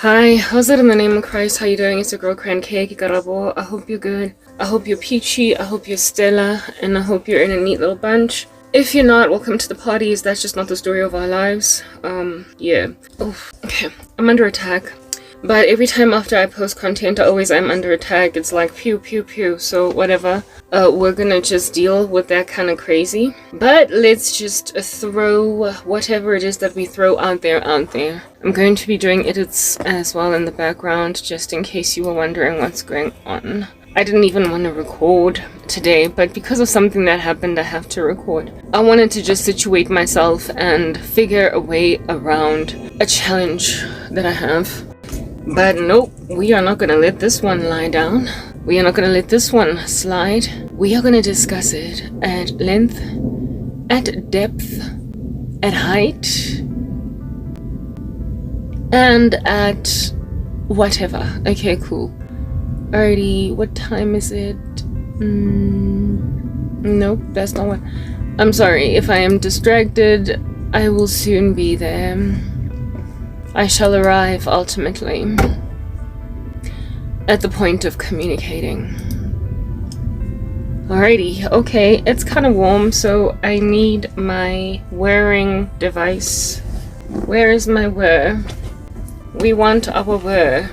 Hi, how's it in the name of Christ? How you doing? It's your girl Crancake, Karabo. I hope you're good. I hope you're peachy. I hope you're Stella. And I hope you're in a neat little bunch. If you're not, welcome to the parties. That's just not the story of our lives. Yeah. Oh, okay. I'm under attack. But every time after I post content, I always am under attack. It's like pew, pew, pew. So whatever. We're gonna just deal with that kind of crazy. But let's just throw whatever it is that we throw out there. I'm going to be doing edits as well in the background, just in case you were wondering what's going on. I didn't even want to record today, but because of something that happened, I have to record. I wanted to just situate myself and figure a way around a challenge that I have. But nope, we are not going to let this one lie down. We are not going to let this one slide. We are going to discuss it at length, at depth, at height, and at whatever. Okay, cool. Alrighty, what time is it? Nope, that's not what. I'm sorry, if I am distracted, I will soon be there. I shall arrive, ultimately, at the point of communicating. Alrighty, okay, it's kind of warm, so I need my wearing device. Where is my wear? We want our wear,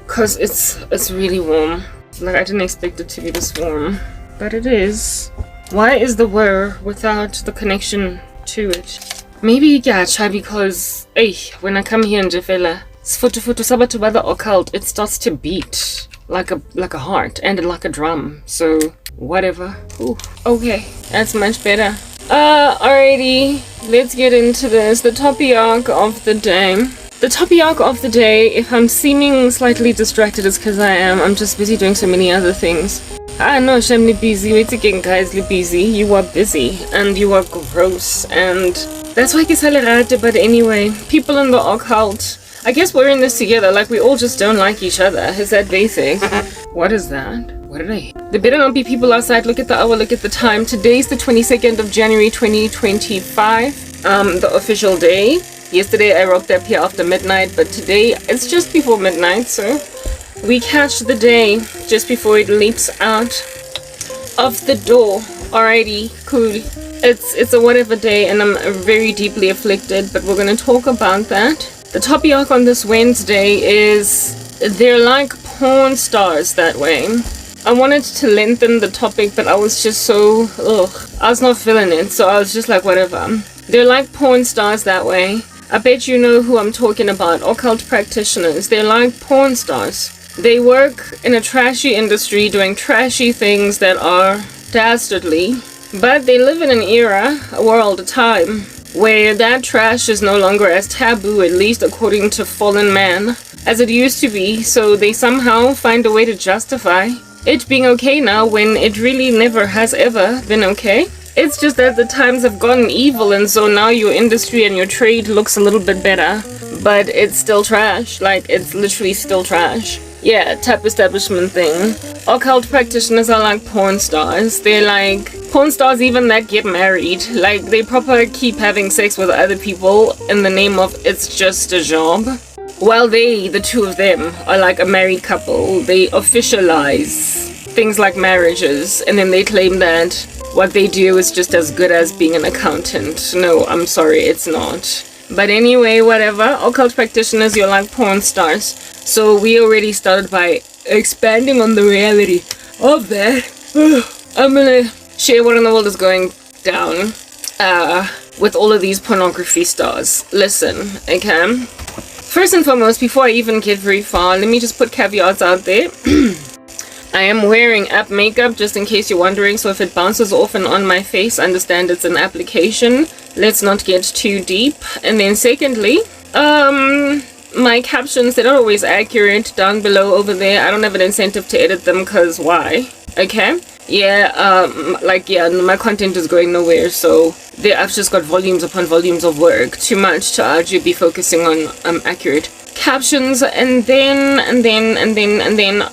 cause it's really warm. Like, I didn't expect it to be this warm, but it is. Why is the wear without the connection to it? Maybe gacha because when I come here in Jefela, Sfutu Sabatu by the occult, it starts to beat like a heart and like a drum. So whatever. Ooh, okay, that's much better. Alrighty, let's get into this. The topic of the day. The topic of the day, if I'm seeming slightly distracted, is because I am. I'm just busy doing so many other things. I know, Shamli busy. Wait again, guys, busy. You are busy and you are gross, and that's why I guess I let it. But anyway, people in the occult, I guess we're in this together. Like, we all just don't like each other. Is that basic? What is that? What did I hear? There better not be people outside. Look at the hour, look at the time. Today's the 22nd of January 2025. The official day. Yesterday I rocked up here after midnight, but today it's just before midnight, so we catch the day just before it leaps out of the door. Alrighty, cool. It's a whatever day, and I'm very deeply afflicted, but we're gonna talk about that. The topic on this Wednesday is they're like porn stars that way. I wanted to lengthen the topic, but I was just so I was not feeling it, so I was just like, whatever. They're like porn stars that way. I bet you know who I'm talking about. Occult practitioners. They're like porn stars. They work in a trashy industry doing trashy things that are dastardly. But they live in an era, a world, a time, where that trash is no longer as taboo, at least according to fallen man, as it used to be. So they somehow find a way to justify it being okay now when it really never has ever been okay. It's just that the times have gotten evil, and so now your industry and your trade looks a little bit better, but it's still trash. Like, it's literally still trash. Yeah, type establishment thing. Occult practitioners are like porn stars. They're like porn stars even that get married. Like, they proper keep having sex with other people in the name of it's just a job. While they, the two of them, are like a married couple. They officialize things like marriages, and then they claim that what they do is just as good as being an accountant. No, I'm sorry, it's not. But anyway, whatever. Occult practitioners, you're like porn stars. So we already started by expanding on the reality of that. I'm gonna share what in the world is going down with all of these pornography stars. Listen, okay? First and foremost, before I even get very far, let me just put caveats out there. I am wearing app makeup, just in case you're wondering, so if it bounces off and on my face, understand it's an application. Let's not get too deep. And then secondly, my captions, they're not always accurate down below over there. I don't have an incentive to edit them, because why? Okay? Yeah, my content is going nowhere, so I've just got volumes upon volumes of work. Too much to argue be focusing on accurate captions. And then,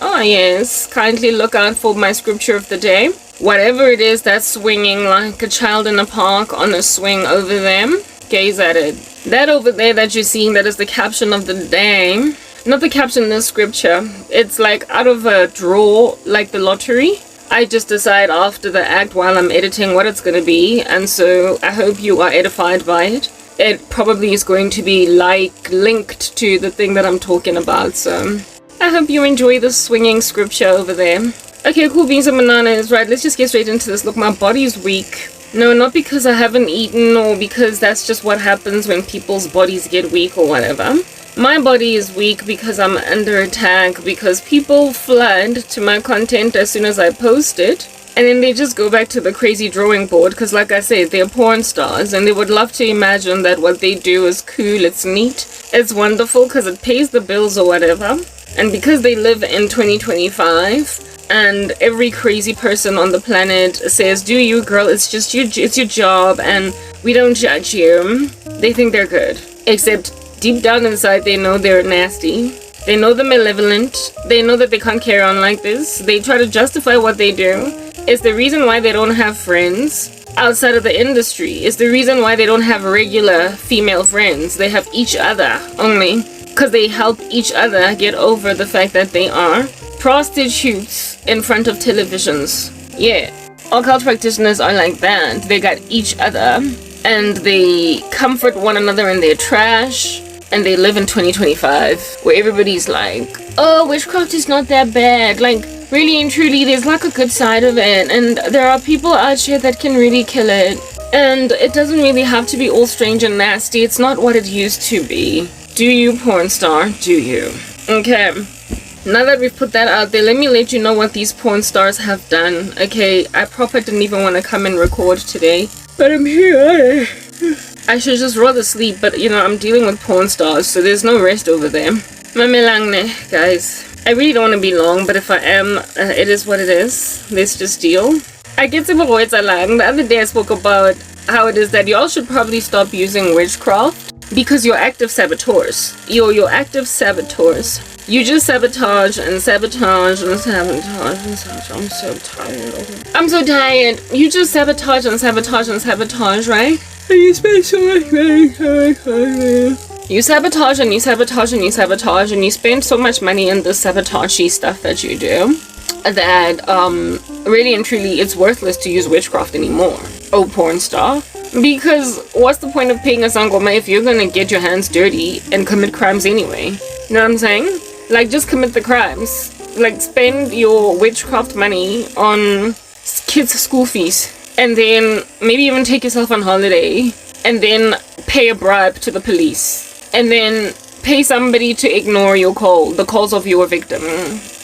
oh yes, kindly look out for my scripture of the day. Whatever it is that's swinging like a child in a park on a swing over them, gaze at it. That over there that you're seeing, that is the caption of the day. not the caption, the scripture. It's like out of a draw, like the lottery. I just decide after the act while I'm editing what it's going to be, and so I hope you are edified by it. It probably is going to be like linked to the thing that I'm talking about, so I hope you enjoy the swinging scripture over there. Okay, cool beans and bananas. Right, let's just get straight into this. Look, my body's weak. No, not because I haven't eaten or because that's just what happens when people's bodies get weak or whatever. My body is weak because I'm under attack, because people flood to my content as soon as I post it, and then they just go back to the crazy drawing board because, like I said, they're porn stars and they would love to imagine that what they do is cool, it's neat, it's wonderful because it pays the bills or whatever. And because they live in 2025 and every crazy person on the planet says, do you, girl, it's just it's your job and we don't judge you, they think they're good. Except deep down inside, they know they're nasty. They know they're malevolent. They know that they can't carry on like this. They try to justify what they do. It's the reason why they don't have friends outside of the industry. It's the reason why they don't have regular female friends. They have each other only because they help each other get over the fact that they are prostitutes in front of televisions. Yeah, occult practitioners are like that. They got each other and they comfort one another in their trash. And they live in 2025 where everybody's like, oh, witchcraft is not that bad. Like, really and truly, there's like a good side of it. And there are people out here that can really kill it. And it doesn't really have to be all strange and nasty. It's not what it used to be. Do you, porn star? Do you? Okay. Now that we've put that out there, let me let you know what these porn stars have done. Okay, I proper didn't even want to come and record today. But I'm here. I should just rather sleep, but you know, I'm dealing with porn stars, so there's no rest over there. Mamelangne, guys. I really don't want to be long, but if I am, it is what it is. Let's just deal. I get to lang. The other day I spoke about how it is that y'all should probably stop using witchcraft because you're active saboteurs. You're active saboteurs. You just sabotage and sabotage and sabotage and sabotage. I'm so tired. I'm so tired. You just sabotage and sabotage and sabotage, right? And you spend so much money. You sabotage and you sabotage and you sabotage and you spend so much money in this sabotagey stuff that you do that really and truly it's worthless to use witchcraft anymore. Oh, porn star. Because what's the point of paying a sangoma if you're gonna get your hands dirty and commit crimes anyway? You know what I'm saying? Like, just commit the crimes. Like, spend your witchcraft money on kids' school fees. And then maybe even take yourself on holiday. And then pay a bribe to the police. And then pay somebody to ignore your call, the calls of your victim.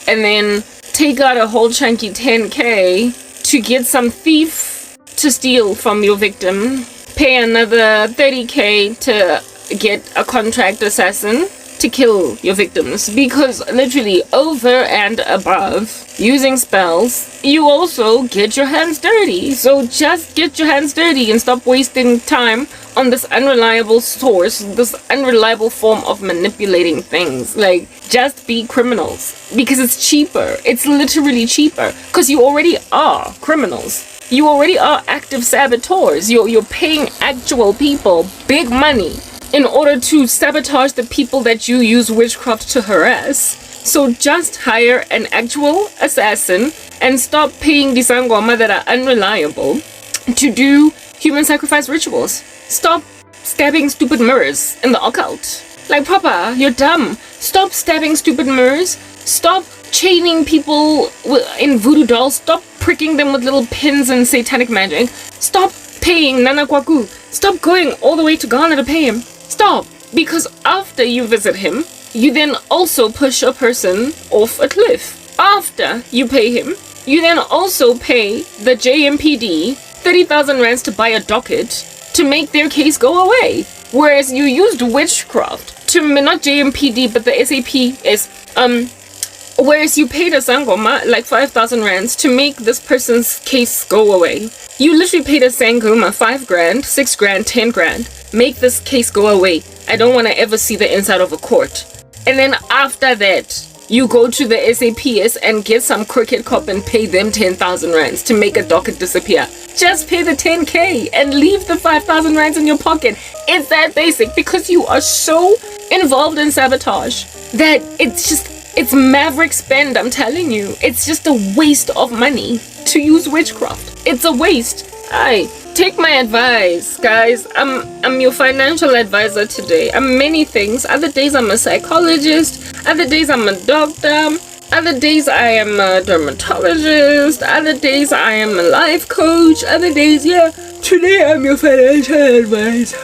And then take out a whole chunky 10K to get some thief to steal from your victim. Pay another 30K to get a contract assassin to kill your victims, because literally over and above using spells, you also get your hands dirty. So just get your hands dirty and stop wasting time on this unreliable source, this unreliable form of manipulating things. Like, just be criminals because it's cheaper. It's literally cheaper because you already are criminals. You already are active saboteurs. You're paying actual people big money in order to sabotage the people that you use witchcraft to harass. So just hire an actual assassin and stop paying disangoma that are unreliable to do human sacrifice rituals. Stop stabbing stupid mirrors in the occult. Like, proper, you're dumb. Stop stabbing stupid mirrors. Stop chaining people in voodoo dolls. Stop pricking them with little pins and satanic magic. Stop paying Nana Kwaku. Stop going all the way to Ghana to pay him. Stop. Because after you visit him, you then also push a person off a cliff. After you pay him, you then also pay the JMPD 30,000 rands to buy a docket to make their case go away. Whereas you used witchcraft to, not JMPD, but the SAP whereas you paid a sangoma like 5,000 rands to make this person's case go away. You literally paid a sangoma 5 grand, 6 grand, 10 grand. Make this case go away. I don't want to ever see the inside of a court. And then after that, you go to the SAPS and get some crooked cop and pay them 10,000 rands to make a docket disappear. Just pay the 10K and leave the 5,000 rands in your pocket. It's that basic because you are so involved in sabotage. that it's maverick spend, I'm telling you. It's just a waste of money to use witchcraft. It's a waste. Take my advice, guys. I'm your financial advisor today. I'm many things. Other days I'm a psychologist. Other days I'm a doctor. Other days I am a dermatologist. Other days I am a life coach. Other days, today I'm your financial advisor.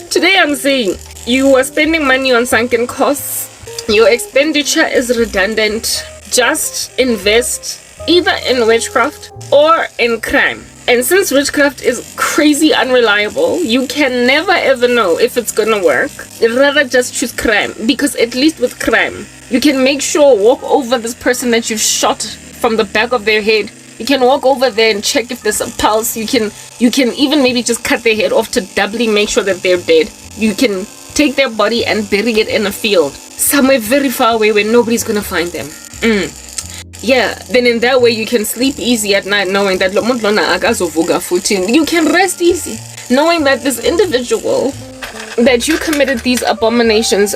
Today I'm saying you are spending money on sunken costs. Your expenditure is redundant. Just invest either in witchcraft or in crime. And since witchcraft is crazy unreliable, you can never ever know if it's gonna work. You'd rather just choose crime, because at least with crime, you can make sure walk over this person that you've shot from the back of their head. You can walk over there and check if there's a pulse. You can even maybe just cut their head off to doubly make sure that they're dead. You can take their body and bury it in a field somewhere very far away where nobody's gonna find them. Then in that way you can sleep easy at night, knowing that you can rest easy, knowing that this individual that you committed these abominations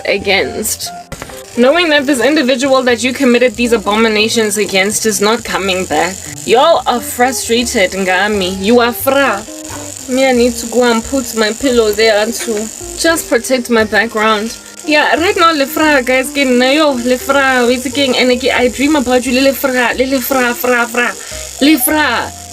against, is not coming back. Y'all are frustrated, Ngami. You are fra. Me, I need to go and put my pillow there and to just protect my background. Right now, Lefra, guys, Lefra, I dream about you, Lefra.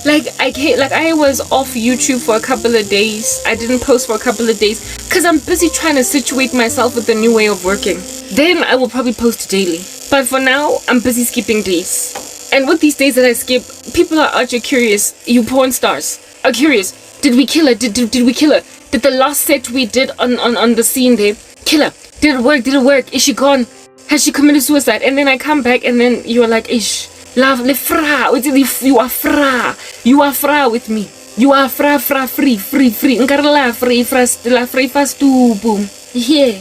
Like I was off YouTube for a couple of days. I didn't post for a couple of days because I'm busy trying to situate myself with the new way of working. Then I will probably post daily. But for now, I'm busy skipping days. And with these days that I skip, people are actually curious. You porn stars are curious. Did we kill her? Did we kill her? Did the last set we did on the scene there kill her? Did it work? Is she gone? Has she committed suicide? And then I come back and then you're like, ish, love, you are fra with me. You are fra, free. Nkarla, free, fast, boom. Here,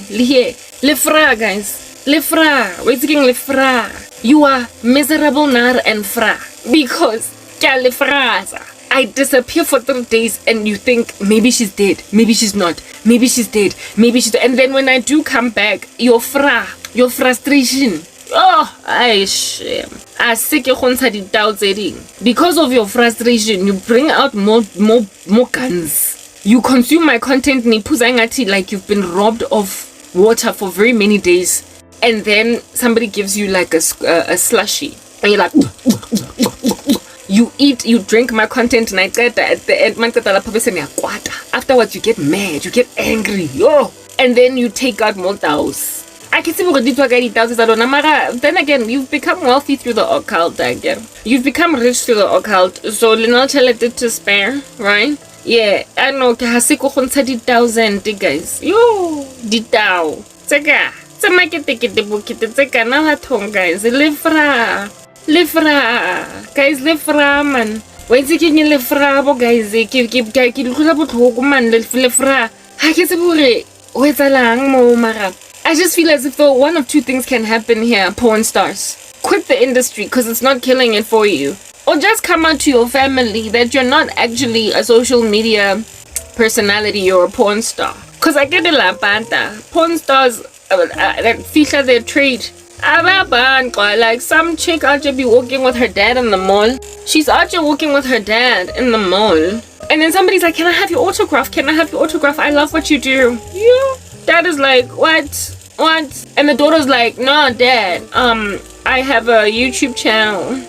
lefra, guys. Lefra, lefra. You are miserable nar and fra. Because, lefraza. I disappear for 3 days and you think maybe she's dead, maybe she's not, maybe she's dead, and then when I do come back, your frustration. Because of your frustration, you bring out more guns. You consume my content like you've been robbed of water for very many days, and then somebody gives you like a slushy and you're like you drink my content and I get that at the end afterwards you get mad, you get angry, and then you take out more dows. I can see then again, you've become wealthy through the occult again. You've become rich through the occult, so Linotella did to spare, right? I know Kahasiko 130,000 guys. Di tao. Tseka. Guys. Lefra, guys, lefra, man. Why is it lefra, guys? I just feel as if one of two things can happen here, porn stars. Quit the industry because it's not killing it for you. Or just come out to your family that you're not actually a social media personality, you're a porn star. Because I get it, porn stars that feature their trade. Like some chick actually be walking with her dad in the mall. She's actually walking with her dad in the mall. And then somebody's like, can I have your autograph? I love what you do. Dad is like, what? And the daughter's like, no, Dad, I have a YouTube channel.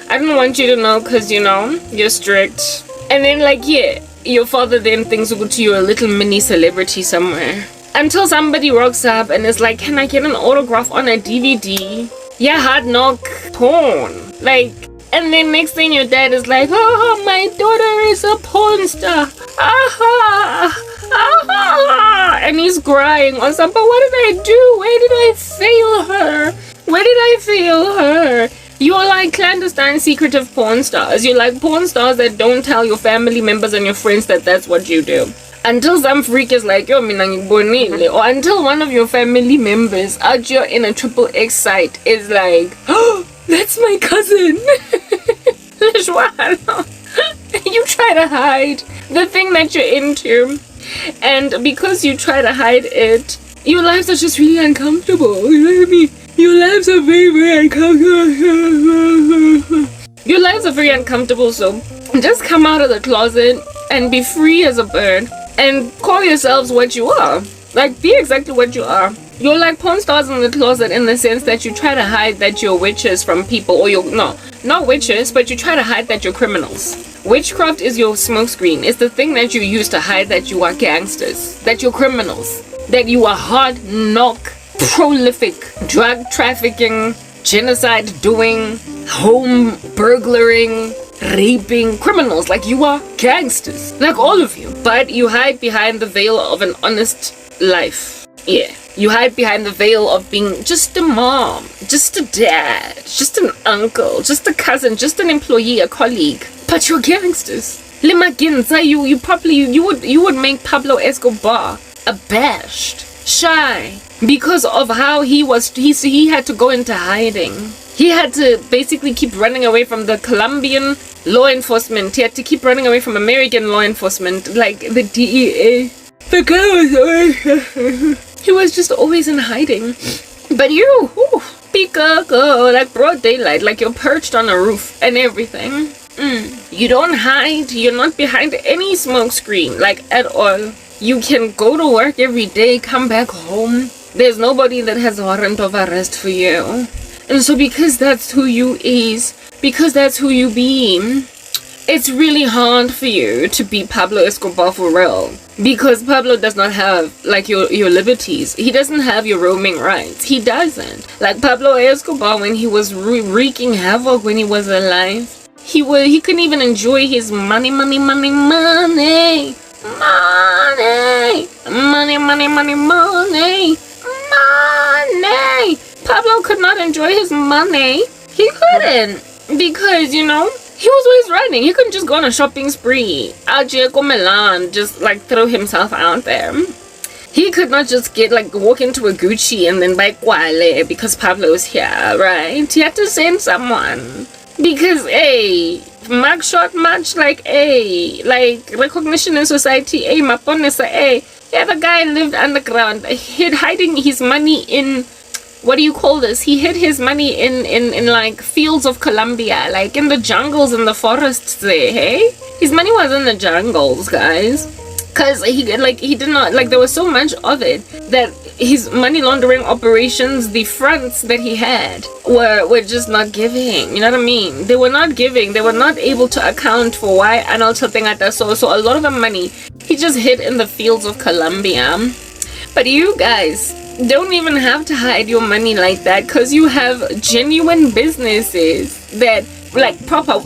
I don't want you to know because, you're strict. And then your father then thinks you're a little mini celebrity somewhere. Until somebody rocks up and is like, can I get an autograph on a DVD? Hard knock, porn. And then next thing your dad is like, oh, my daughter is a porn star. And he's crying or something. But what did I do? Where did I fail her? You're like clandestine, secretive porn stars. You're like porn stars that don't tell your family members and your friends that that's what you do. Until some freak is like, or until one of your family members out here in a XXX site is like, oh, that's my cousin. You try to hide the thing that you're into, and because you try to hide it, Your lives are just really uncomfortable. You know what I mean? Your lives are very, very uncomfortable. Your lives are very uncomfortable, so just come out of the closet and be free as a bird and call yourselves what you are. Like, be exactly what you are. You're like porn stars in the closet in the sense that you try to hide that you're witches from people, or not witches, but you try to hide that you're criminals. Witchcraft is your smokescreen. It's the thing that you use to hide that you are gangsters, that you're criminals, that you are hard knock, prolific, drug trafficking, genocide doing, home burglaring, raping criminals. Like, you are gangsters, like all of you. But you hide behind the veil of an honest life. Yeah, you hide behind the veil of being just a mom, just a dad, just an uncle, just a cousin, just an employee, a colleague. But you're gangsters. Limaginza, you would make Pablo Escobar abashed, shy, because of how he had to go into hiding. He had to basically keep running away from the Colombian law enforcement. He had to keep running away from American law enforcement, like the DEA. The guy was always... he was just always in hiding. But you, go, like broad daylight, like you're perched on a roof and everything. You don't hide. You're not behind any smoke screen, like at all. You can go to work every day, come back home. There's nobody that has a warrant of arrest for you. And so because that's who you is, because that's who you be, it's really hard for you to be Pablo Escobar for real. Because Pablo does not have, like, your liberties. He doesn't have your roaming rights. He doesn't. Like Pablo Escobar, when he was wreaking havoc when he was alive, he couldn't even enjoy his money. Pablo could not enjoy his money. He couldn't. Because, he was always running. He couldn't just go on a shopping spree. Go Milan, just like throw himself out there. He could not just walk into a Gucci and then buy Kwale because Pablo's here, right? He had to send someone. Because, mugshot match, like recognition in society, maponesa, yeah, the guy lived underground, hiding his money in, what do you call this? He hid his money in like fields of Colombia, like in the jungles and the forests there, hey? His money was in the jungles, guys. Cause he did not, there was so much of it that his money laundering operations, the fronts that he had were just not giving. You know what I mean? They were not giving. They were not able to account for why Analto Tengata. So a lot of the money he just hid in the fields of Colombia. But you guys don't even have to hide your money like that, because you have genuine businesses that, proper,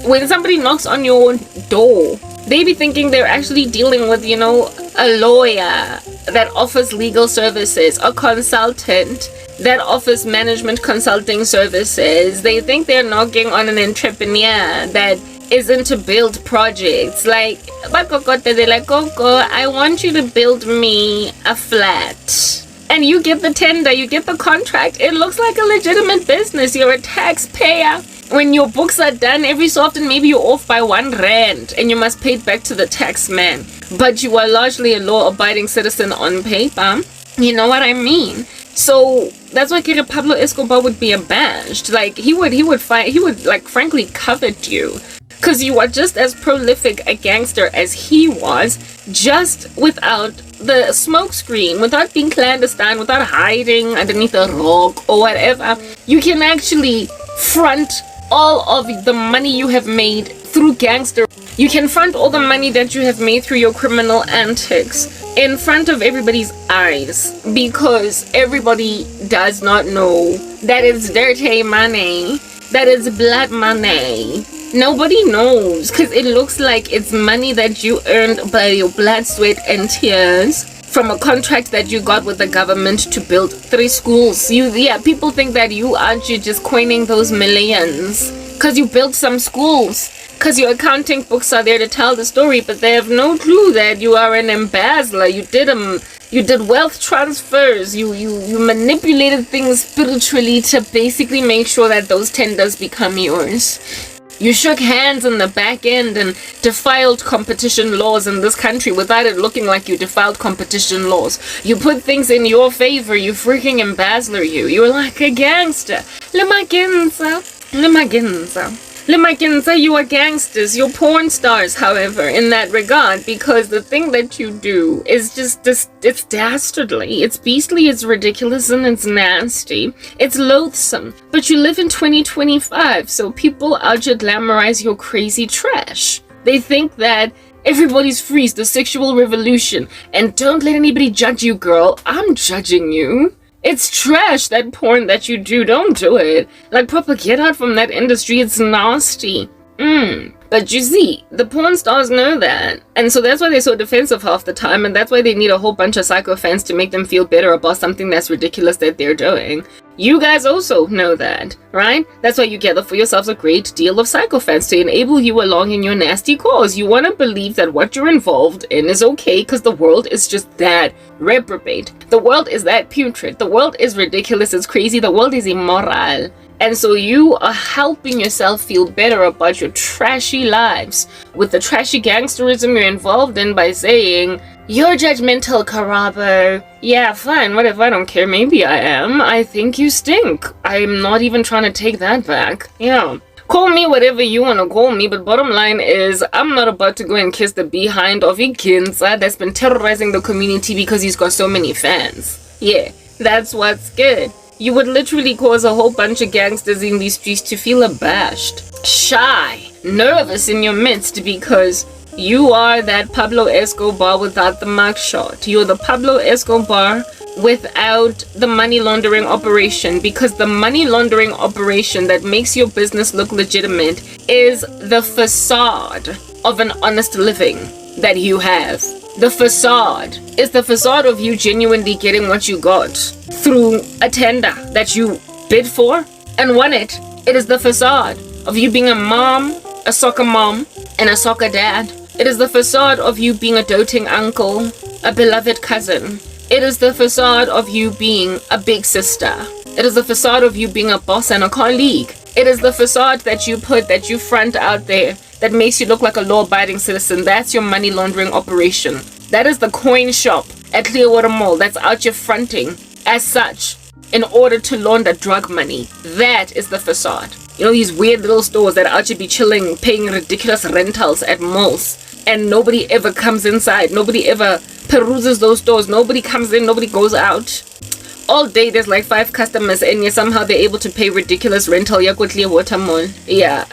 when somebody knocks on your door, they be thinking they're actually dealing with, a lawyer that offers legal services, a consultant that offers management consulting services. They think they're knocking on an entrepreneur that is into build projects. They're like, Coco, I want you to build me a flat. And you get the tender, you get the contract. It looks like a legitimate business. You're a taxpayer. When your books are done, every so often maybe you're off by R1 and you must pay it back to the tax man. But you are largely a law-abiding citizen on paper. You know what I mean? So that's why Pablo Escobar would be abashed. He would frankly covet you. Because you are just as prolific a gangster as he was, just without the smoke screen, without being clandestine, without hiding underneath a rock or whatever. You can actually front all of the money you have made through gangster. You can front all the money that you have made through your criminal antics in front of everybody's eyes, because everybody does not know that it's dirty money, that it's blood money. Nobody knows, because it looks like it's money that you earned by your blood, sweat, and tears from a contract that you got with the government to build 3 schools. People think that you just coining those millions because you built some schools, because your accounting books are there to tell the story, but they have no clue that you are an embezzler. You did wealth transfers. You manipulated things spiritually to basically make sure that those tenders become yours. You shook hands in the back end and defiled competition laws in this country without it looking like you defiled competition laws. You put things in your favor, you freaking embezzler you. You're like a gangster. Lemagenza. You are gangsters, you're porn stars, however, in that regard, because the thing that you do is just, it's dastardly, it's beastly, it's ridiculous, and it's nasty. It's loathsome. But you live in 2025, so people out here glamorize your crazy trash. They think that everybody's free, it's the sexual revolution, and don't let anybody judge you, girl. I'm judging you. It's trash, that porn that you do. Don't do it. Like, proper get out from that industry. It's nasty. But you see, the porn stars know that. And so that's why they're so defensive half the time. And that's why they need a whole bunch of psycho fans to make them feel better about something that's ridiculous that they're doing. You guys also know that, right? That's why you gather for yourselves a great deal of psycho fans to enable you along in your nasty cause. You want to believe that what you're involved in is okay because the world is just that reprobate. The world is that putrid. The world is ridiculous. It's crazy. The world is immoral. And so you are helping yourself feel better about your trashy lives with the trashy gangsterism you're involved in by saying, "You're judgmental, Karabo." Yeah, fine, whatever, I don't care. Maybe I am. I think you stink. I'm not even trying to take that back. Yeah. Call me whatever you want to call me, but bottom line is, I'm not about to go and kiss the behind of Ikinza that's been terrorizing the community because he's got so many fans. Yeah, that's what's good. You would literally cause a whole bunch of gangsters in these streets to feel abashed, shy, nervous in your midst because you are that Pablo Escobar without the mugshot. You're the Pablo Escobar without the money laundering operation, because the money laundering operation that makes your business look legitimate is the facade of an honest living that you have. The facade is the facade of you genuinely getting what you got through a tender that you bid for and won it. It is the facade of you being a mom, a soccer mom, and a soccer dad. It is the facade of you being a doting uncle, a beloved cousin. It is the facade of you being a big sister. It is the facade of you being a boss and a colleague. It is the facade that you put, that you front out there, that makes you look like a law-abiding citizen. That's your money laundering operation. That is the coin shop at Clearwater Mall that's out here fronting as such in order to launder drug money. That is the facade. You know, these weird little stores that out here be chilling, paying ridiculous rentals at malls, and nobody ever comes inside. Nobody ever peruses those stores. Nobody comes in, nobody goes out. All day there's like 5 customers and yet somehow they're able to pay ridiculous rental. Clearwater Mall. Yeah.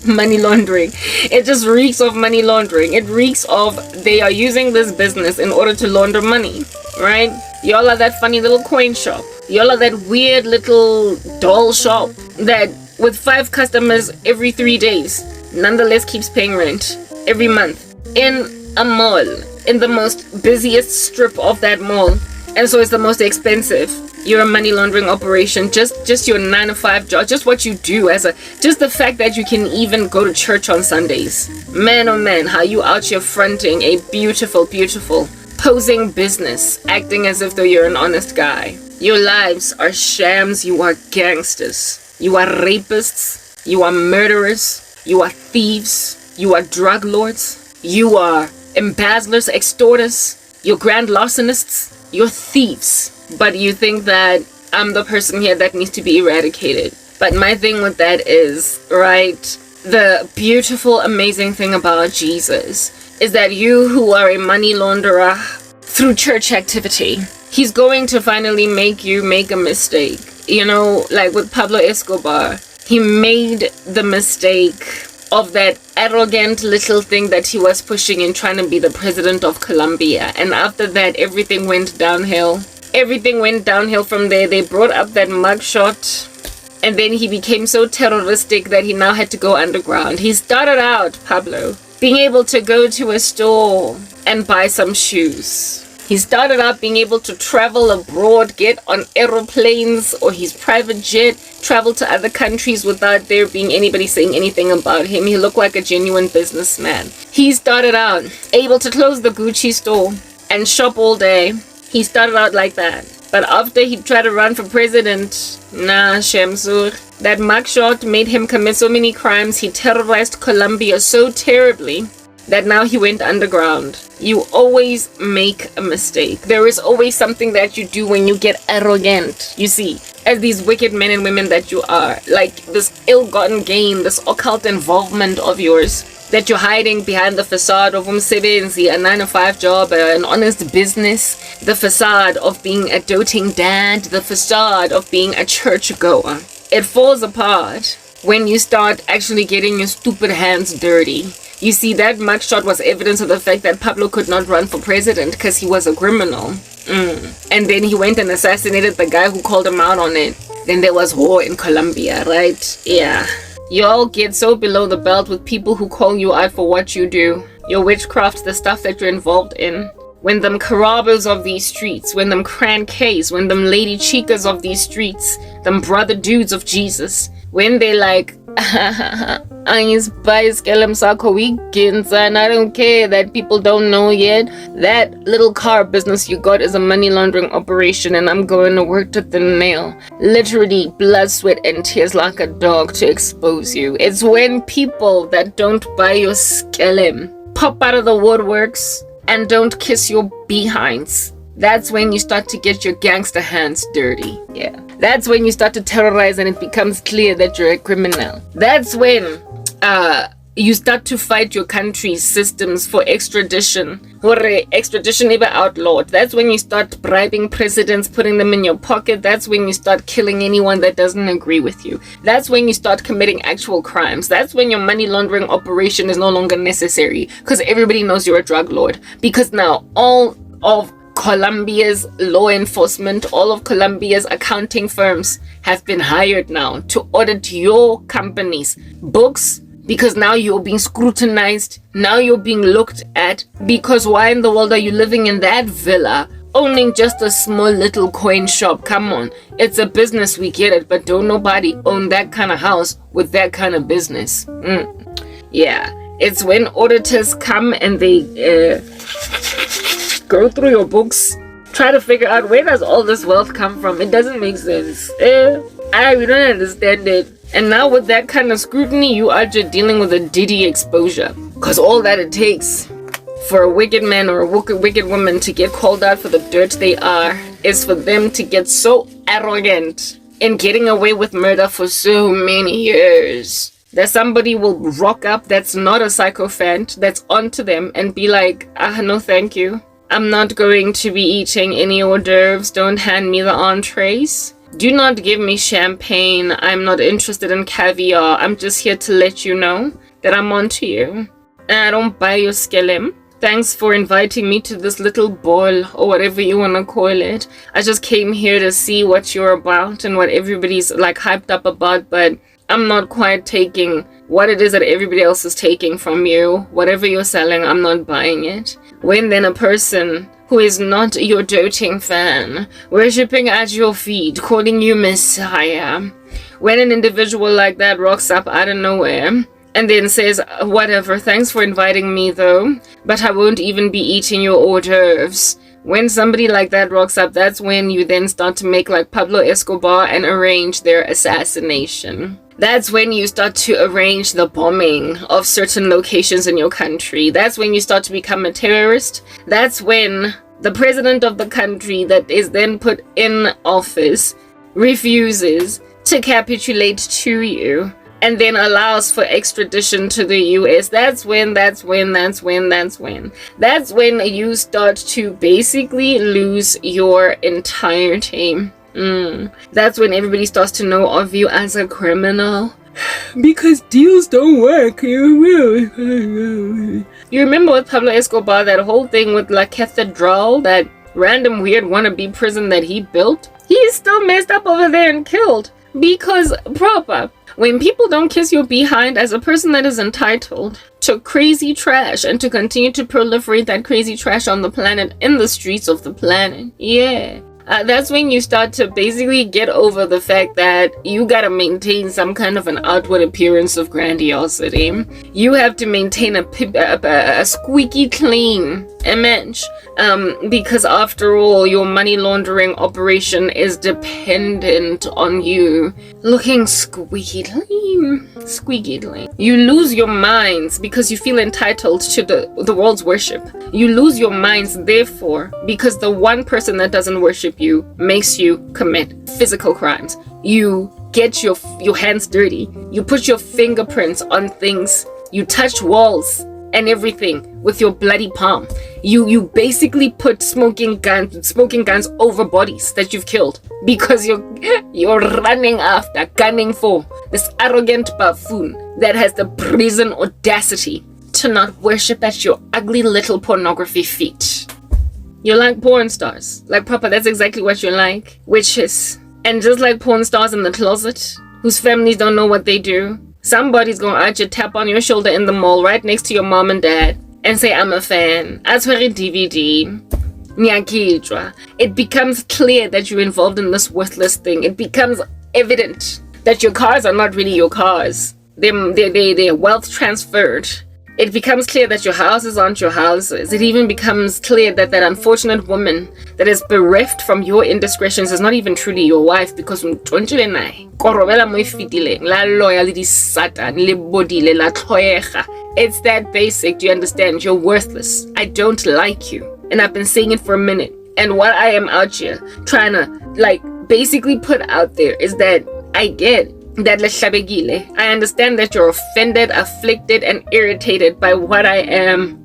Money laundering. It just reeks of money laundering. It reeks of they are using this business in order to launder money, right? Y'all are that funny little coin shop. Y'all are that weird little doll shop that with 5 customers every 3 days nonetheless keeps paying rent every month in a mall, in the most busiest strip of that mall. And so it's the most expensive. You're a money laundering operation. Just your 9-to-5 job. Just what you do just the fact that you can even go to church on Sundays. Man, oh man, how you out here fronting a beautiful, beautiful, posing business, acting as if though you're an honest guy. Your lives are shams. You are gangsters. You are rapists. You are murderers. You are thieves. You are drug lords. You are embezzlers, extorters. You're grand larcenists. You're thieves. But you think that I'm the person here that needs to be eradicated. But my thing with that is, right, the beautiful, amazing thing about Jesus is that you who are a money launderer through church activity, he's going to finally make you make a mistake. You know, like with Pablo Escobar, he made the mistake of that arrogant little thing that he was pushing in trying to be the president of Colombia. And after that, everything went downhill. Everything went downhill from there. They brought up that mugshot. And then he became so terroristic that he now had to go underground. He started out, Pablo, being able to go to a store and buy some shoes. He started out being able to travel abroad, get on aeroplanes or his private jet, travel to other countries without there being anybody saying anything about him. He looked like a genuine businessman. He started out able to close the Gucci store and shop all day. He started out like that. But after he tried to run for president, nah, Shamsur. That mugshot made him commit so many crimes. He terrorized Colombia so terribly that now he went underground. You always make a mistake. There is always something that you do when you get arrogant. You see, as these wicked men and women that you are, like this ill-gotten gain, this occult involvement of yours that you're hiding behind the facade of umsebenzi, a 9-to-5 job, an honest business, the facade of being a doting dad, the facade of being a churchgoer. It falls apart when you start actually getting your stupid hands dirty. You see, that mugshot was evidence of the fact that Pablo could not run for president because he was a criminal. And then he went and assassinated the guy who called him out on it. Then there was war in Colombia, right? Yeah. Y'all get so below the belt with people who call you out for what you do. Your witchcraft, the stuff that you're involved in. When them Karabos of these streets, when them Cran Ks, when them Lady Chicas of these streets, them brother dudes of Jesus, when they like, and I don't care that people don't know yet. That little car business you got is a money laundering operation, and I'm going to work to the nail. Literally blood, sweat, and tears like a dog to expose you. It's when people that don't buy your skelem pop out of the woodworks and don't kiss your behinds. That's when you start to get your gangster hands dirty. Yeah. That's when you start to terrorize and it becomes clear that you're a criminal. That's when you start to fight your country's systems for extradition. Extradition even outlawed. That's when you start bribing presidents, putting them in your pocket. That's when you start killing anyone that doesn't agree with you. That's when you start committing actual crimes. That's when your money laundering operation is no longer necessary because everybody knows you're a drug lord. Because now all of Colombia's law enforcement, all of Colombia's accounting firms have been hired now to audit your company's books, because now you're being scrutinized, now you're being looked at, because why in the world are you living in that villa owning just a small little coin shop? Come on, it's a business, we get it, but don't nobody own that kind of house with that kind of business. Yeah, it's when auditors come and they go through your books, try to figure out where does all this wealth come from. It doesn't make sense. We don't understand it. And now with that kind of scrutiny, you are just dealing with a Diddy exposure. Because all that it takes for a wicked man or a wicked woman to get called out for the dirt they are is for them to get so arrogant in getting away with murder for so many years that somebody will rock up that's not a sycophant, that's onto them and be like, no thank you. I'm not going to be eating any hors d'oeuvres. Don't hand me the entrees. Do not give me champagne. I'm not interested in caviar. I'm just here to let you know that I'm onto you. And I don't buy your skelem. Thanks for inviting me to this little ball or whatever you want to call it. I just came here to see what you're about and what everybody's like hyped up about, but I'm not quite taking what it is that everybody else is taking from you. Whatever you're selling, I'm not buying it. When then a person who is not your doting fan, worshipping at your feet, calling you Messiah, when an individual like that rocks up out of nowhere and then says, whatever, thanks for inviting me though, but I won't even be eating your hors d'oeuvres. When somebody like that rocks up, that's when you then start to make like Pablo Escobar and arrange their assassination. That's when you start to arrange the bombing of certain locations in your country. That's when you start to become a terrorist. That's when the president of the country that is then put in office refuses to capitulate to you and then allows for extradition to the US. That's when you start to basically lose your entire team. That's when everybody starts to know of you as a criminal. Because deals don't work. You remember with Pablo Escobar, that whole thing with La Cathedral, that random weird wannabe prison that he built? He's still messed up over there and killed. Because proper, when people don't kiss your behind as a person that is entitled to crazy trash and to continue to proliferate that crazy trash on the planet, in the streets of the planet, yeah. That's when you start to basically get over the fact that you gotta maintain some kind of an outward appearance of grandiosity. You have to maintain a squeaky clean image. Because after all, your money laundering operation is dependent on you looking squeaky. You lose your minds because you feel entitled to the world's worship. You lose your minds, therefore, because the one person that doesn't worship you makes you commit physical crimes. You get your hands dirty. You put your fingerprints on things. You touch walls and everything with your bloody palm. You basically put smoking guns over bodies that you've killed because you're running after, gunning for this arrogant buffoon that has the brazen audacity to not worship at your ugly little pornography feet. You like porn stars. Like, Papa, that's exactly what you like. Witches. And just like porn stars in the closet, whose families don't know what they do, somebody's gonna actually tap on your shoulder in the mall right next to your mom and dad and say, I'm a fan. I swear a DVD. It becomes clear that you're involved in this worthless thing. It becomes evident that your cars are not really your cars. They're wealth transferred. It becomes clear that your houses aren't your houses. It even becomes clear that that unfortunate woman that is bereft from your indiscretions is not even truly your wife, because it's that basic. Do you understand? You're worthless. I don't like you. And I've been saying it for a minute. And what I am out here trying to basically put out there is that I get that I understand that you're offended, afflicted, and irritated by what I am.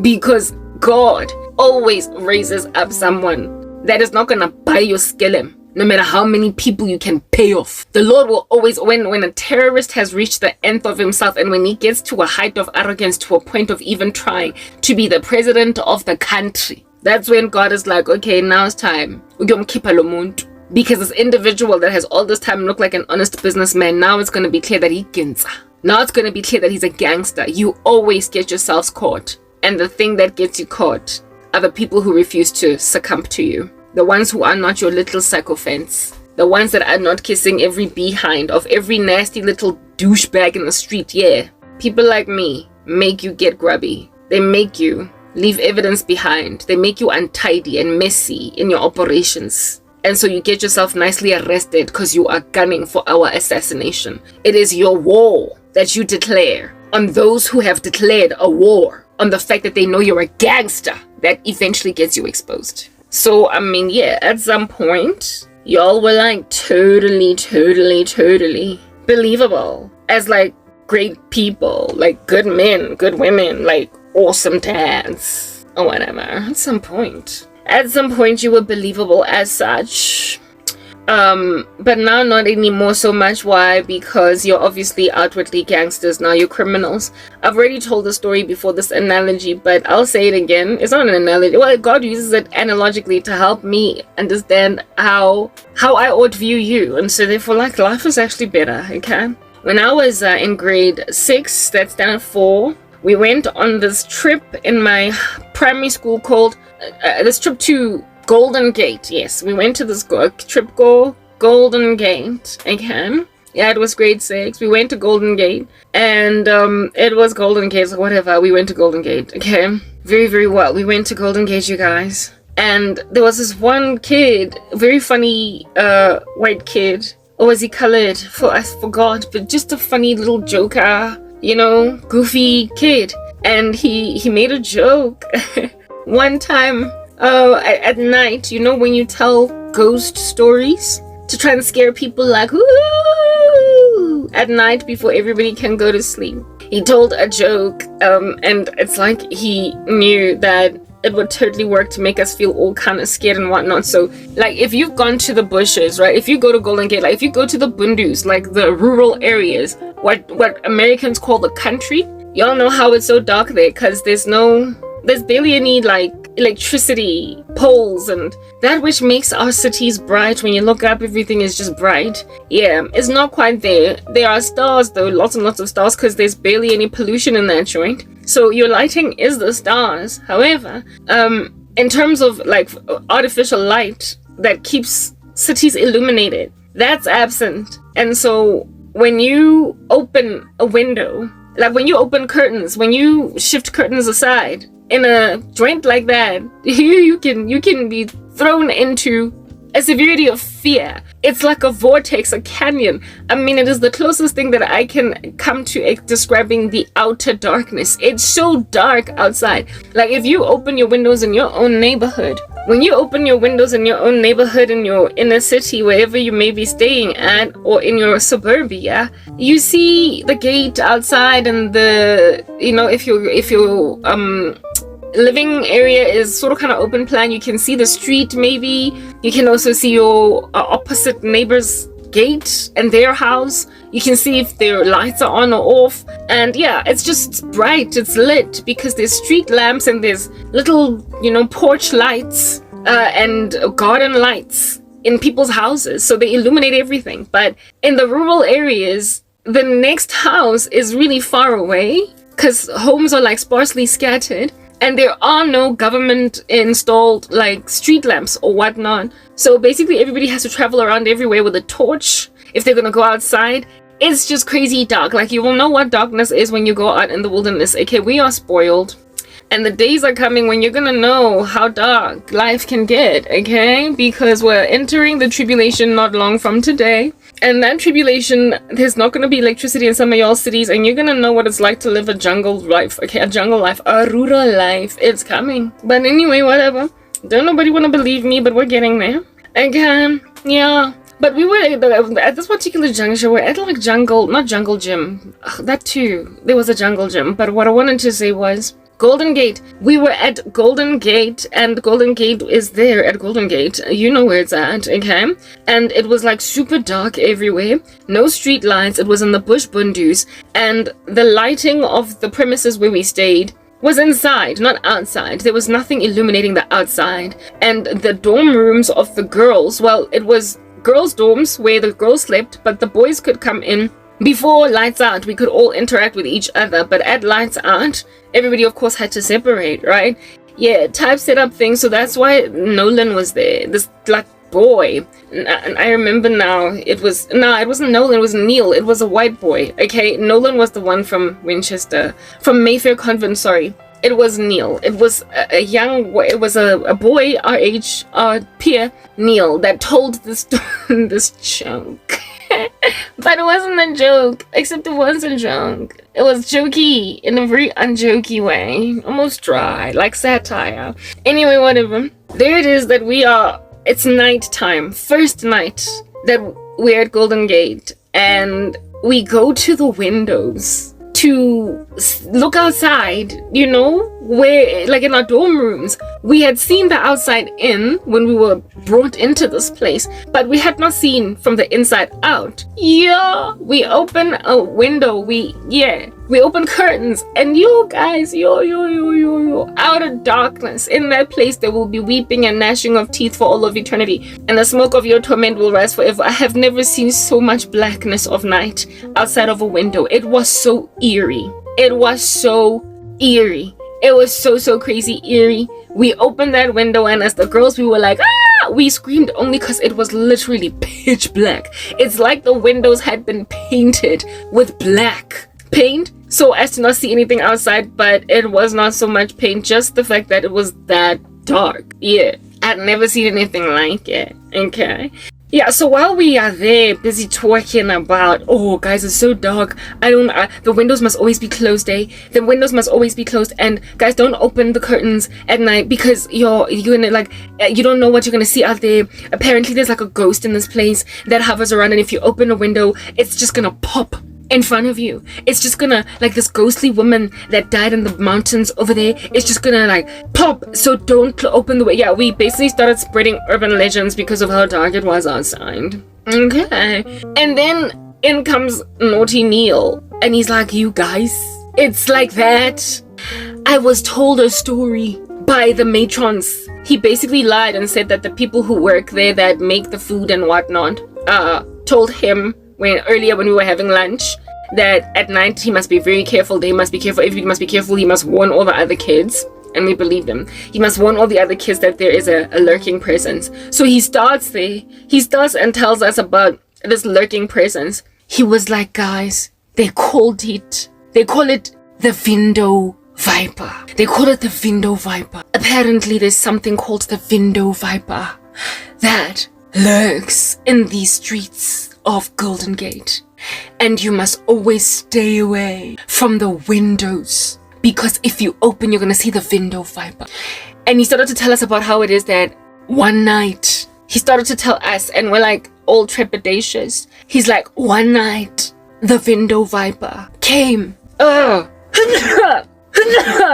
Because God always raises up someone that is not gonna buy your skillum, no matter how many people you can pay off. The Lord will always, when a terrorist has reached the nth of himself, and when he gets to a height of arrogance, to a point of even trying to be the president of the country, that's when God is like, okay, now it's time. Because this individual that has all this time looked like an honest businessman, now it's going to be clear that he ginza. Now it's going to be clear that he's a gangster. You always get yourselves caught. And the thing that gets you caught are the people who refuse to succumb to you. The ones who are not your little sycophants. The ones that are not kissing every behind of every nasty little douchebag in the street. Yeah. People like me make you get grubby. They make you leave evidence behind. They make you untidy and messy in your operations. And so you get yourself nicely arrested because you are gunning for our assassination. It is your war that you declare on those who have declared a war on the fact that they know you're a gangster that eventually gets you exposed. So, I mean, yeah, at some point, y'all were like totally believable as like great people, like good men, good women, like awesome dads or whatever. At some point you were believable as such, but now not anymore so much. Why? Because you're obviously outwardly gangsters now. You're criminals. I've already told the story before, this analogy, but I'll say it again. It's not an analogy. Well, God uses it analogically to help me understand how I ought to view you, and so therefore, like, life is actually better. Okay, when I was in grade 6, that's down at 4, we went on this trip in my primary school called this trip to Golden Gate. Yes, we went to this trip called Golden Gate. Okay, yeah, it was grade 6. We went to Golden Gate, and it was Golden Gate, so whatever. We went to Golden Gate. Okay, very well. We went to Golden Gate, you guys, and there was this one kid, very funny white kid. Or was he colored? I forgot, but just a funny little joker, you know, goofy kid. And he made a joke one time at night, you know, when you tell ghost stories to try and scare people, like, ooh, at night before everybody can go to sleep. He told a joke, and it's like he knew that it would totally work to make us feel all kind of scared and whatnot. So, like, if you've gone to the bushes, right? If you go to Golden Gate, like, if you go to the bundus, like the rural areas, what Americans call the country, y'all know how it's so dark there because there's barely any, like, electricity poles, and that which makes our cities bright. When you look up, everything is just bright. Yeah, it's not quite there. There are stars though, lots and lots of stars, because there's barely any pollution in that joint. So your lighting is the stars. However, in terms of like artificial light that keeps cities illuminated, that's absent. And so when you open a window Like when you open curtains, when you shift curtains aside in a joint like that, you can be thrown into a severity of fear. It's like a vortex, a canyon. I mean, it is the closest thing that I can come to describing the outer darkness. It's so dark outside. Like if you open your windows in your own neighborhood, when you open your windows in your own neighborhood, in your inner city, wherever you may be staying at, or in your suburbia, you see the gate outside and the, you know, if your living area is sort of kind of open plan, you can see the street maybe. You can also see your opposite neighbor's gate and their house. You can see if their lights are on or off. And yeah, it's just bright, it's lit, because there's street lamps and there's little, you know, porch lights and garden lights in people's houses, so they illuminate everything. But in the rural areas, the next house is really far away because homes are like sparsely scattered, and there are no government installed like street lamps or whatnot. So basically everybody has to travel around everywhere with a torch if they're gonna go outside. It's just crazy dark. Like, you will know what darkness is when you go out in the wilderness. Okay, we are spoiled. And the days are coming when you're gonna know how dark life can get, okay? Because we're entering the tribulation not long from today. And that tribulation, there's not gonna be electricity in some of y'all cities, and you're gonna know what it's like to live a jungle life, okay? A jungle life, a rural life. It's coming. But anyway, whatever. Don't nobody wanna believe me, but we're getting there. Okay, yeah. But we were at this particular juncture, we're at like not jungle gym. Ugh, that too. There was a jungle gym. But what I wanted to say was Golden Gate. We were at Golden Gate, and Golden Gate is there at Golden Gate. You know where it's at, okay? And it was like super dark everywhere. No street lights. It was in the bush bundus. And the lighting of the premises where we stayed was inside, not outside. There was nothing illuminating the outside. And the dorm rooms of the girls, well, it was girls' dorms where the girls slept, but the boys could come in before lights out. We could all interact with each other, but at lights out, everybody of course had to separate, right? Yeah, type setup thing. So that's why Nolan was there, this black boy. And I remember now, it wasn't Nolan, it was Neil. It was a white boy, okay? Nolan was the one from Winchester, from Mayfair Convent, sorry. It was Neil. It was a young, it was a boy our age, our peer, Neil, that told this joke. But it wasn't a joke, except it was a joke. It was jokey in a very unjokey way, almost dry, like satire. Anyway, whatever. There it is that it's night time, first night that we're at Golden Gate, and we go to the windows to look outside, you know, where, like in our dorm rooms, we had seen the outside in when we were brought into this place, but we had not seen from the inside out. Yeah, we open a window, we open curtains, and you guys, out of darkness, in that place there will be weeping and gnashing of teeth for all of eternity, and the smoke of your torment will rise forever. I have never seen so much blackness of night outside of a window. It was so eerie. It was so eerie. It was so crazy eerie. We opened that window, and as the girls, we were like, ah! We screamed only because it was literally pitch black. It's like the windows had been painted with black paint so as to not see anything outside, but it was not so much paint, just the fact that it was that dark. Yeah, I'd never seen anything like it. Okay. Yeah, so while we are there busy talking about, oh guys, it's so dark, the windows must always be closed, the windows must always be closed, and guys, don't open the curtains at night because you're gonna, like, you don't know what you're gonna see out there. Apparently there's like a ghost in this place that hovers around, and if you open a window, it's just gonna pop in front of you. It's just gonna, like, this ghostly woman that died in the mountains over there, it's just gonna like pop. So don't open the way. Yeah, we basically started spreading urban legends because of how dark it was outside. Okay. And then in comes naughty Neil, and he's like, you guys, it's like that. I was told a story by the matrons. He basically lied and said that the people who work there that make the food and whatnot told him earlier when we were having lunch that at night he must be very careful, they must be careful, everybody must be careful, he must warn all the other kids, and we believed him. He must warn all the other kids that there is a lurking presence. So he starts and tells us about this lurking presence. He was like, guys, they called it They call it the window viper. They call it the window viper. Apparently, there's something called the window viper that lurks in these streets of Golden Gate. And you must always stay away from the windows, because if you open, you're going to see the window viper. And he started to tell us about how it is that one night, he started to tell us, and we're like all trepidatious. He's like, one night, the window viper came.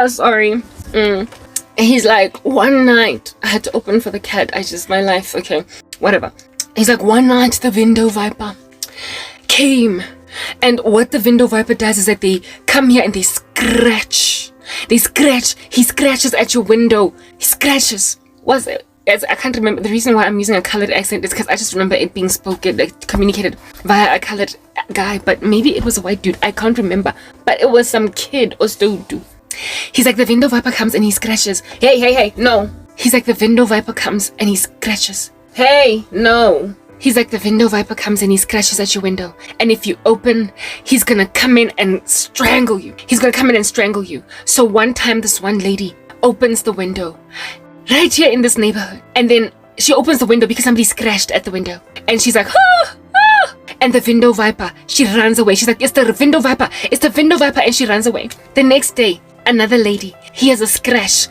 Sorry. He's like, one night, I had to open for the cat. My life, okay, whatever. He's like, one night, the window viper came. And what the window viper does is that they come here and they scratch. He scratches at your window. He scratches. I can't remember. The reason why I'm using a colored accent is because I just remember it being spoken, like communicated via a colored guy. But maybe it was a white dude. I can't remember. But it was some kid or dude. He's like, the window viper comes and he scratches. Hey, no. He's like, the window viper comes and he scratches. Hey, no. He's like, the window viper comes and he scratches at your window. And if you open, he's gonna come in and strangle you. So one time, this one lady opens the window right here in this neighborhood. And then she opens the window because somebody scratched at the window. And she's like, ah! And the window viper, she runs away. She's like, it's the window viper. And she runs away. The next day, another lady hears a scratch.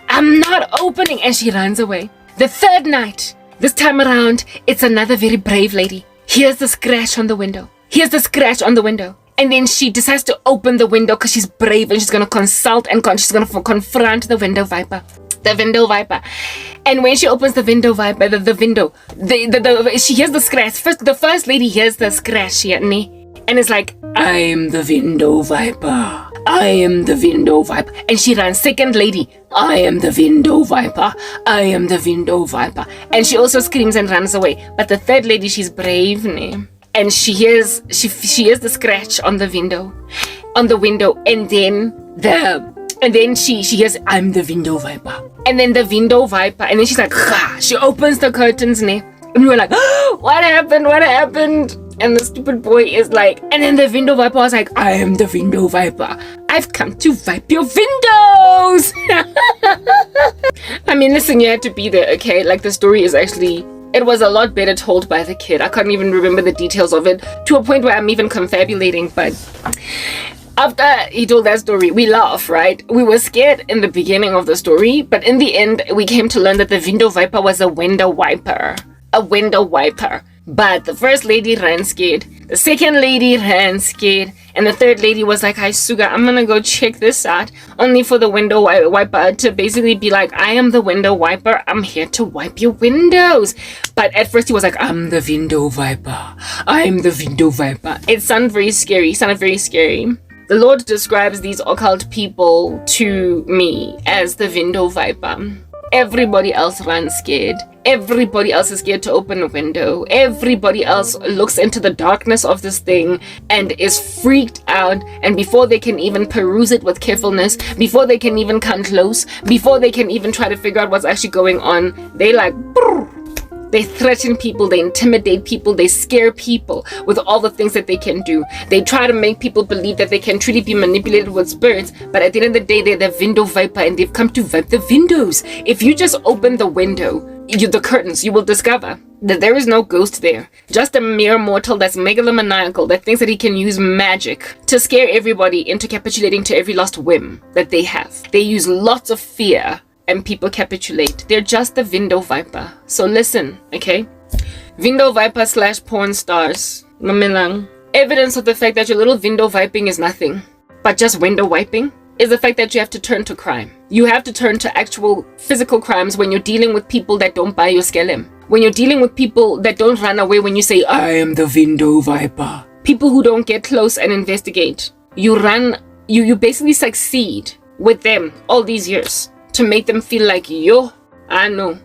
I'm not opening. And she runs away. The third night, this time around, it's another very brave lady. Here's the scratch on the window. And then she decides to open the window because she's brave and she's going to consult and she's going to confront the window viper. And when she opens the window viper, she hears the scratch. The first lady hears the scratch here, and it's like, I am the window viper. And she runs. Second lady, I am the window viper. And she also screams and runs away. But the third lady, she's brave, and she hears the scratch on the window, and then she hears, I'm the window viper. And then the window viper, and then she's like, she opens the curtains, and we're like, oh, what happened? And the stupid boy is like, and then the window viper was like, I am the window viper. I've come to wipe your windows. I mean, listen, you had to be there, okay? Like, the story is actually, it was a lot better told by the kid. I can't even remember the details of it to a point where I'm even confabulating, but after he told that story, we laugh, right? We were scared in the beginning of the story, but in the end, we came to learn that the window viper was a window wiper. But the first lady ran scared, the second lady ran scared, and the third lady was like, hi, Suga, I'm gonna go check this out, only for the window wiper to basically be like, I am the window wiper, I'm here to wipe your windows. But at first he was like, I'm the window viper. It sounded very scary. The Lord describes these occult people to me as the window viper. Everybody else runs scared. Everybody else is scared to open a window. Everybody else looks into the darkness of this thing and is freaked out. And before they can even peruse it with carefulness, before they can even come close, before they can even try to figure out what's actually going on, they like, they threaten people, they intimidate people, they scare people with all the things that they can do. They try to make people believe that they can truly be manipulated with spirits, but at the end of the day, they're the window viper and they've come to wipe the windows. If you just open the window, the curtains, you will discover that there is no ghost there. Just a mere mortal that's megalomaniacal, that thinks that he can use magic to scare everybody into capitulating to every last whim that they have. They use lots of fear and people capitulate. They're just the window viper. So listen, okay? Window viper / porn stars. Mamelang. Evidence of the fact that your little window viping is nothing, but just window wiping, is the fact that you have to turn to crime. You have to turn to actual physical crimes when you're dealing with people that don't buy your skelem. When you're dealing with people that don't run away when you say, I am the window viper. People who don't get close and investigate. You basically succeed with them all these years to make them feel like, yo, I know.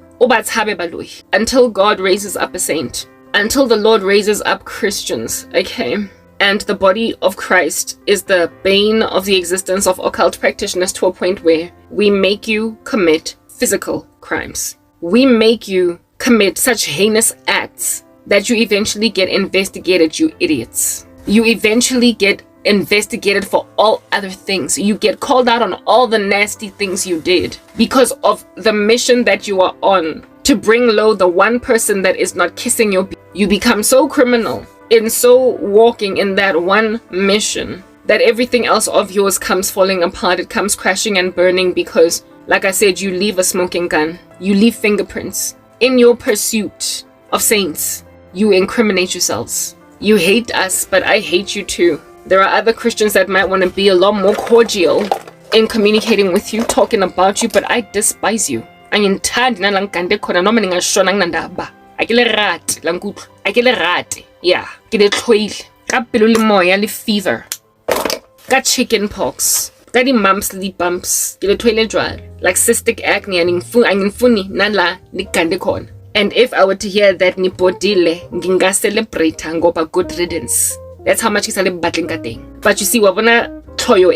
Until God raises up a saint. Until the Lord raises up Christians, okay? And the body of Christ is the bane of the existence of occult practitioners to a point where we make you commit physical crimes. We make you commit such heinous acts that you eventually get investigated, you idiots. You eventually get investigated for all other things. You get called out on all the nasty things you did because of the mission that you are on to bring low the one person that is not kissing your. You become so criminal in so walking in that one mission that everything else of yours comes falling apart. It comes crashing and burning because, like I said, you leave a smoking gun. You leave fingerprints. In your pursuit of saints, you incriminate yourselves. You hate us, but I hate you too. There are other Christians that might want to be a lot more cordial in communicating with you, talking about you, but I despise you. Angithandi nalangande khona noma ningashona nginandaba. Akile rate. Yeah, ke le tlhoile. Ka pelo le moya le fever. Ka chicken pox. Ka di mumps le bumps. Ke le tlhoile jwalo. Like cystic acne angifuni nala nikande khona. And if I were to hear that nipodile, nginga celebrate ngoba good riddance. That's how much isale battling ka teng. But you see, wabona tlhoyo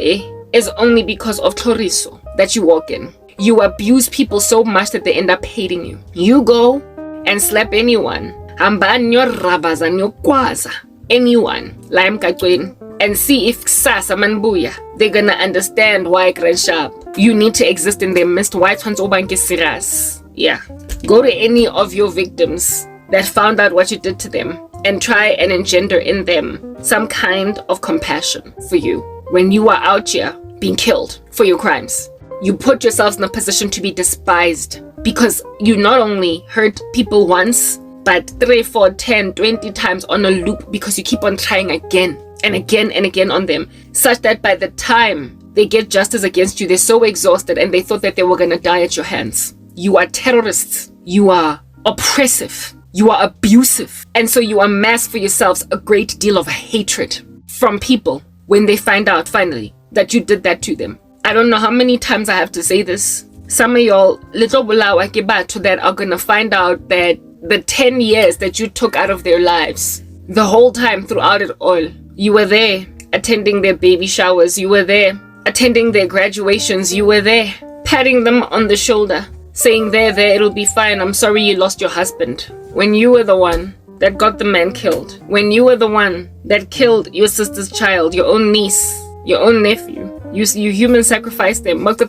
is only because of tlhoriso that you walk in. You abuse people so much that they end up hating you. You go and slap anyone. Hamba nyorabaza nyokwaza. Anyone. La emkaqweni. And see if kusasa manbuya, they're gonna understand why Grand Sharp. You need to exist in their midst. Why twanzobanke serious? Yeah. Go to any of your victims that found out what you did to them and try and engender in them some kind of compassion for you. When you are out here being killed for your crimes, you put yourselves in a position to be despised because you not only hurt people once, but 3, 4, 10, 20 times on a loop because you keep on trying again and again and again on them, such that by the time they get justice against you, they're so exhausted and they thought that they were going to die at your hands. You are terrorists. You are oppressive. You are abusive. And so you amass for yourselves a great deal of hatred from people when they find out finally that you did that to them. I don't know how many times I have to say this. Some of y'all little bulawa ke batho that are gonna find out that the 10 years that you took out of their lives, the whole time throughout it all, you were there attending their baby showers, you were there attending their graduations, you were there patting them on the shoulder, saying there, it'll be fine, I'm sorry you lost your husband. When you were the one that got the man killed. When you were the one that killed your sister's child, your own niece, your own nephew. You human sacrificed them. For the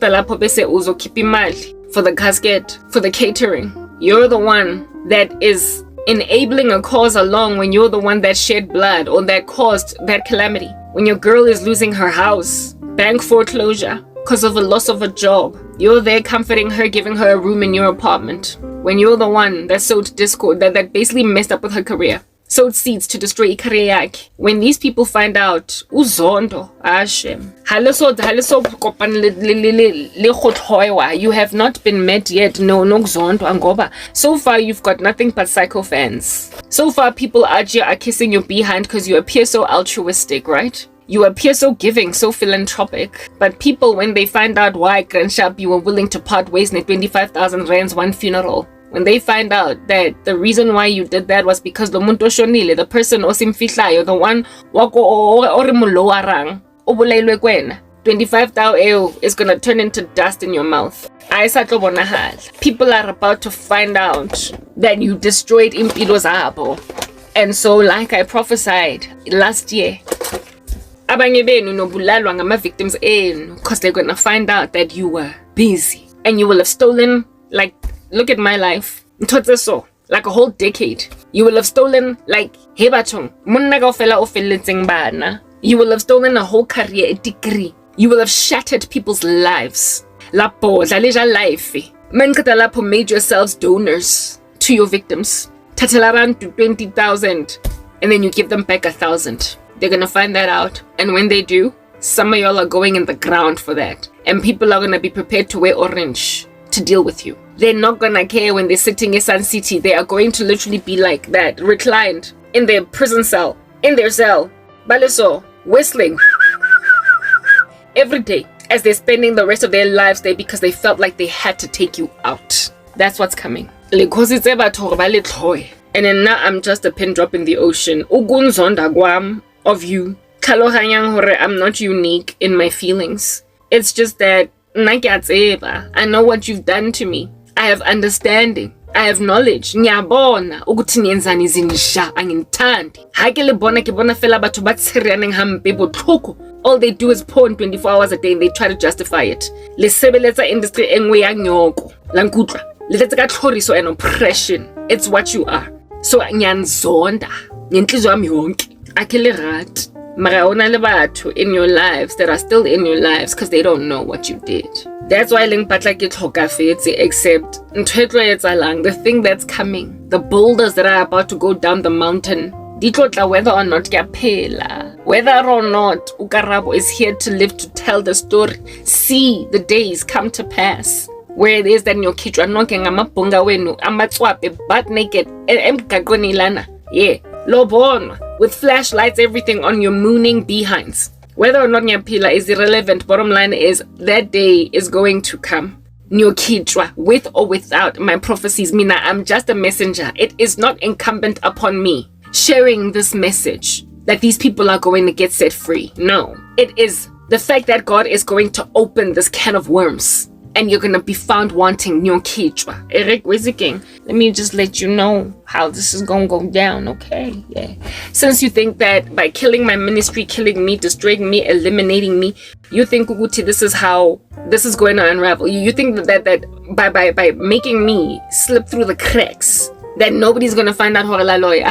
casket, for the catering. You're the one that is enabling a cause along when you're the one that shed blood or that caused that calamity. When your girl is losing her house, bank foreclosure, because of the loss of a job. You're there comforting her, giving her a room in your apartment. When you're the one that sowed discord, that basically messed up with her career. Sowed seeds to destroy her career. When these people find out, uzondo, Hashem. You have not been met yet. No zondo angoba. So far, you've got nothing but psycho fans. So far, people out here are kissing your behind because you appear so altruistic, right? You appear so giving, so philanthropic. But people, when they find out why Grand Sharp you were willing to part ways in 25,000 rands one funeral, when they find out that the reason why you did that was because the muntu shonile, the person osimfihlayo, the one wako orimulowarang, obulailwe kwena, 25,000 is gonna turn into dust in your mouth. People are about to find out that you destroyed impilo zabo. And so, like I prophesied last year, abanye benu nobulalwa ngama victims enu because they're gonna find out that you were busy and you will have stolen, like, look at my life, like a whole decade. You will have stolen, like, hebachong munna kaofela o felletseng bana. You will have stolen a whole career, a degree. You will have shattered people's lives. Lapo dlaleja life mankata lapo made yourselves donors to your victims. Tatalaran to 20,000 and then you give them back 1,000. They're gonna find that out, and when they do, some of y'all are going in the ground for that, and people are gonna be prepared to wear orange to deal with you. They're not gonna care when they're sitting in Sun City. They are going to literally be like that, reclined in their prison cell, in their cell, baleso, whistling every day as they're spending the rest of their lives there because they felt like they had to take you out. That's what's coming. And then now I'm just a pin drop in the ocean. Ugunzonda gwam of you. I'm not unique in my feelings. It's just that I know what you've done to me. I have understanding I have knowledge. Ngiyabona ukuthi niyenzani izinja angithandi. Ha ke le bona ke bona fela batho ba tshereaneng hampe botlhoko. All they do is porn 24 hours a day and they try to justify it. Le sebeletsa industry engwe ya nyoko. La nkutlwa. Le tsetsa ka tlhoriso and oppression. It's what you are. So nyanzonda. Nyenhliziyo yami yonke. Akele rat. Mara ona le batho in your lives that are still in your lives because they don't know what you did. That's why leng patla ke tlhokafetse except ntwetlo etsalang, the thing that's coming, the boulders that are about to go down the mountain. Ditlotla whether or not yaphela. Whether or not Karabo is here to live to tell the story. See the days come to pass. Where it is that nyokitwa nonke ngamabhunga wenu amatswape butt naked emgaqweni lana. Yeah. Lobonwa with flashlights, everything on your mooning behinds. Whether or not nyaphila is irrelevant. Bottom line is that day is going to come. Nyokitwa, with or without my prophecies. Mina, I'm just a messenger. It is not incumbent upon me sharing this message that these people are going to get set free. No. It is the fact that God is going to open this can of worms. And you're going to be found wanting Nyokitwa. Eric Wiziking, let me just let you know how this is going to go down, okay? Yeah. Since you think that by killing my ministry, killing me, destroying me, eliminating me, you think Uguti, this is how this is going to unravel. You think that by making me slip through the cracks, that nobody's going to find out Horela lawyer.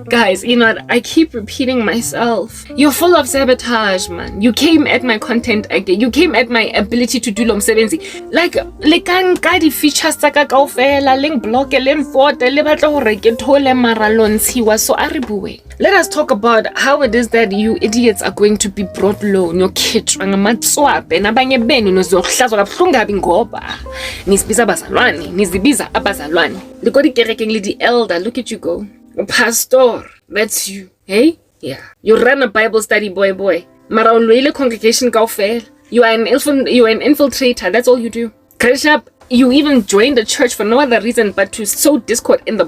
Guys, you know what? I keep repeating myself. You're full of sabotage, man. You came at my content again. You came at my ability to do lomsebenzi. Like, lekanka di features tsaka kaofela, leng block, leng photo, le batla hore ke thole mara lontshiwa, so a re bueng. Let us talk about how it is that you idiots are going to be brought low. Nyokitwa ngamatswape nabanye benu nozohlazwa kabuhlungu kabi ngoba nisibiza abazalwane, nizibiza abazalwane. Likodi kerekeng le di elder, look at you go. Pastor, that's you. Hey? Yeah. You run a Bible study, boy. Mara ulwele congregation kaofela. You are an infiltrator, that's all you do. Krishap, you even joined the church for no other reason but to sow discord in the